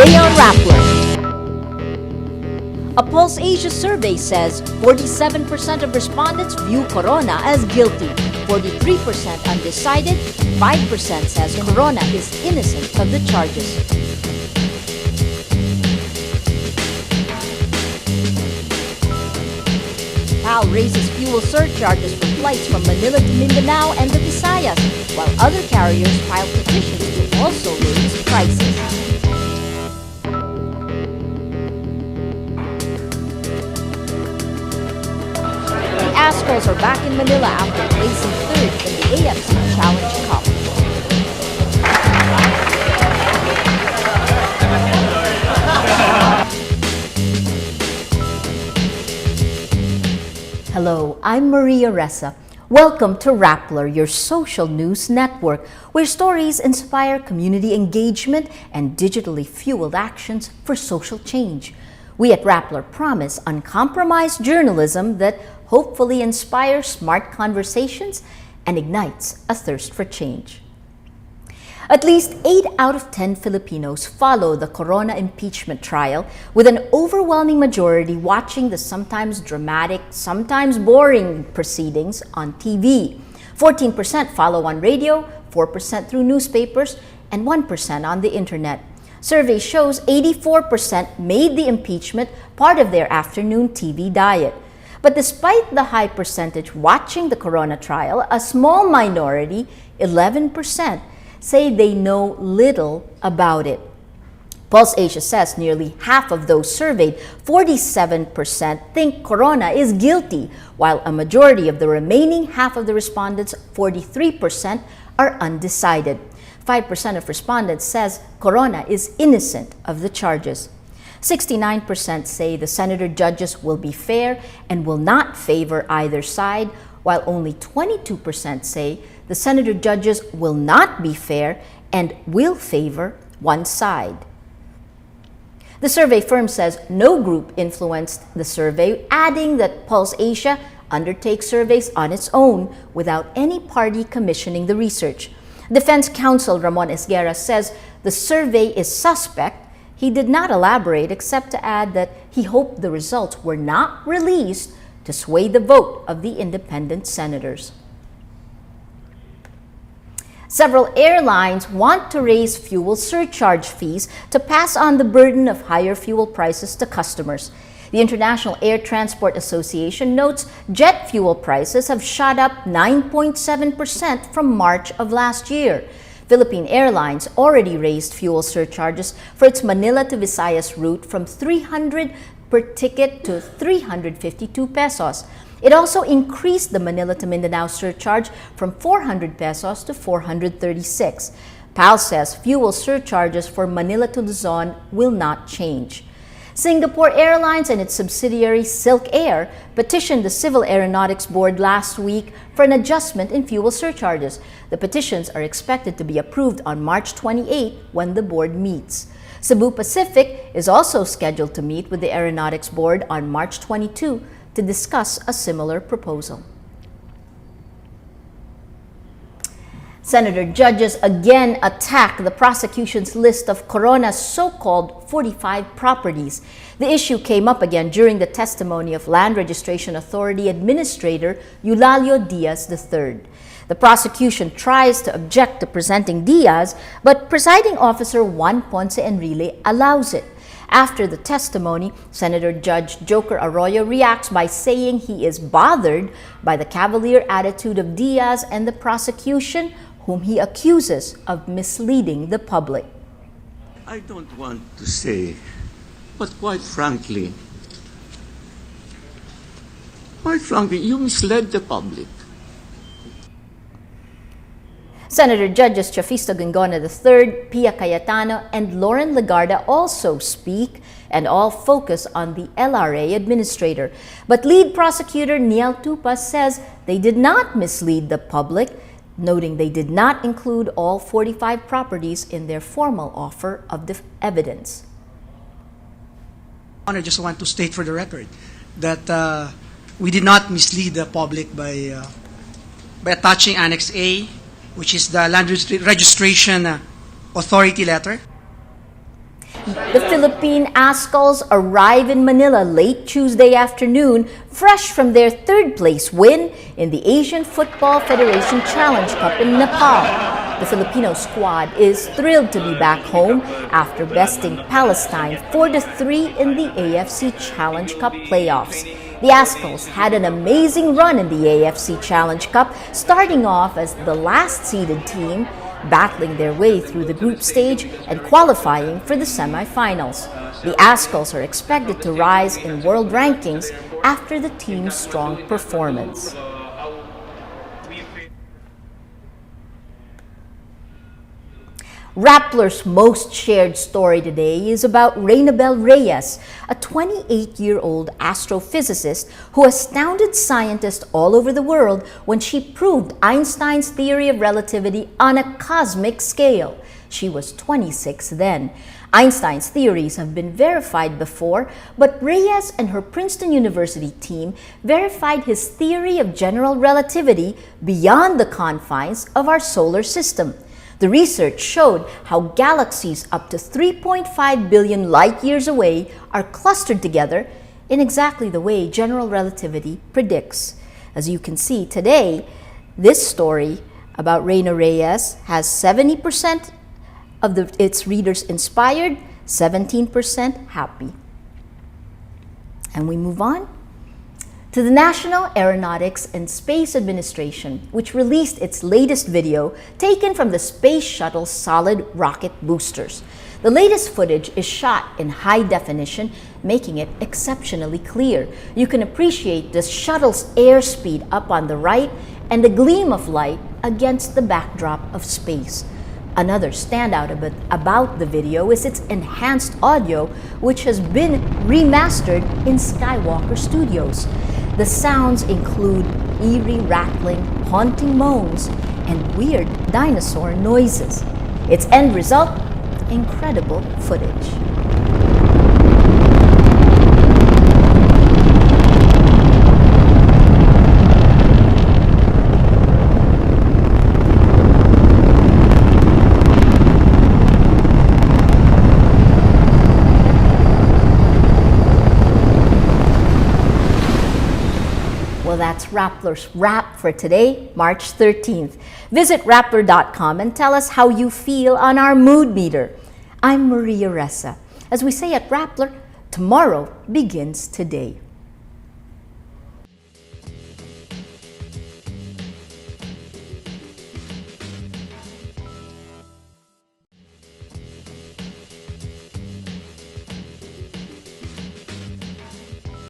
Today on Rappler. A Pulse Asia survey says 47% of respondents view corona as guilty, 43% undecided, 5% says corona is innocent of the charges. PAL raises fuel surcharges for flights from Manila to Mindanao and the Visayas, while other carriers file petitions to also raise prices. Astros are back in Manila after placing third in the AFC Challenge Cup. Hello, I'm Maria Ressa. Welcome to Rappler, your social news network, where stories inspire community engagement and digitally fueled actions for social change. We at Rappler promise uncompromised journalism that hopefully inspires smart conversations and ignites a thirst for change. At least 8 out of 10 Filipinos follow the Corona impeachment trial, with an overwhelming majority watching the sometimes dramatic, sometimes boring proceedings on TV. 14% follow on radio, 4% through newspapers, and 1% on the internet. Survey shows 84% made the impeachment part of their afternoon TV diet. But despite the high percentage watching the Corona trial, a small minority, 11%, say they know little about it. Pulse Asia says nearly half of those surveyed, 47%, think Corona is guilty, while a majority of the remaining half of the respondents, 43%, are undecided. 5% of respondents says Corona is innocent of the charges. 69% say the senator judges will be fair and will not favor either side, while only 22% say the senator judges will not be fair and will favor one side. The survey firm says no group influenced the survey, adding that Pulse Asia undertakes surveys on its own without any party commissioning the research. Defense counsel Ramon Esguerra says the survey is suspect. He did not elaborate except to add that he hoped the results were not released to sway the vote of the independent senators. Several airlines want to raise fuel surcharge fees to pass on the burden of higher fuel prices to customers. The International Air Transport Association notes jet fuel prices have shot up 9.7% from March of last year. Philippine Airlines already raised fuel surcharges for its Manila to Visayas route from 300 per ticket to 352 pesos. It also increased the Manila to Mindanao surcharge from 400 pesos to 436. PAL says fuel surcharges for Manila to Luzon will not change. Singapore Airlines and its subsidiary Silk Air petitioned the Civil Aeronautics Board last week for an adjustment in fuel surcharges. The petitions are expected to be approved on March 28 when the board meets. Cebu Pacific is also scheduled to meet with the Aeronautics Board on March 22 to discuss a similar proposal. Senator judges again attack the prosecution's list of Corona's so-called 45 properties. The issue came up again during the testimony of Land Registration Authority Administrator Eulalio Diaz III. The prosecution tries to object to presenting Diaz, but presiding officer Juan Ponce Enrile allows it. After the testimony, Senator Judge Joker Arroyo reacts by saying he is bothered by the cavalier attitude of Diaz and the prosecution, whom he accuses of misleading the public. I don't want to say, but quite frankly, you misled the public. Senator Judges Chafisto Gingona III, Pia Cayetano, and Lauren Legarda also speak and all focus on the LRA administrator. But lead prosecutor Niel Tupa says they did not mislead the public, noting they did not include all 45 properties in their formal offer of the evidence. I just want to state for the record that we did not mislead the public by attaching Annex A, which is the Land Registration Authority letter. The Philippine Ascals arrive in Manila late Tuesday afternoon, fresh from their third-place win in the Asian Football Federation Challenge Cup in Nepal. The Filipino squad is thrilled to be back home after besting Palestine 4-3 in the AFC Challenge Cup playoffs. The Ascals had an amazing run in the AFC Challenge Cup, starting off as the last-seeded team, battling their way through the group stage and qualifying for the semifinals. The Ascals are expected to rise in world rankings after the team's strong performance. Rappler's most shared story today is about Reynabel Reyes, a 28-year-old astrophysicist who astounded scientists all over the world when she proved Einstein's theory of relativity on a cosmic scale. She was 26 then. Einstein's theories have been verified before, but Reyes and her Princeton University team verified his theory of general relativity beyond the confines of our solar system. The research showed how galaxies up to 3.5 billion light-years away are clustered together in exactly the way general relativity predicts. As you can see today, this story about Reina Reyes has 70% of its readers inspired, 17% happy. And we move on to the National Aeronautics and Space Administration, which released its latest video taken from the Space Shuttle's solid rocket boosters. The latest footage is shot in high definition, making it exceptionally clear. You can appreciate the shuttle's airspeed up on the right and the gleam of light against the backdrop of space. Another standout about the video is its enhanced audio, which has been remastered in Skywalker Studios. The sounds include eerie rattling, haunting moans, and weird dinosaur noises. Its end result? Incredible footage. Well, that's Rappler's Wrap for today, March 13th. Visit Rappler.com and tell us how you feel on our mood meter. I'm Maria Ressa. As we say at Rappler, tomorrow begins today.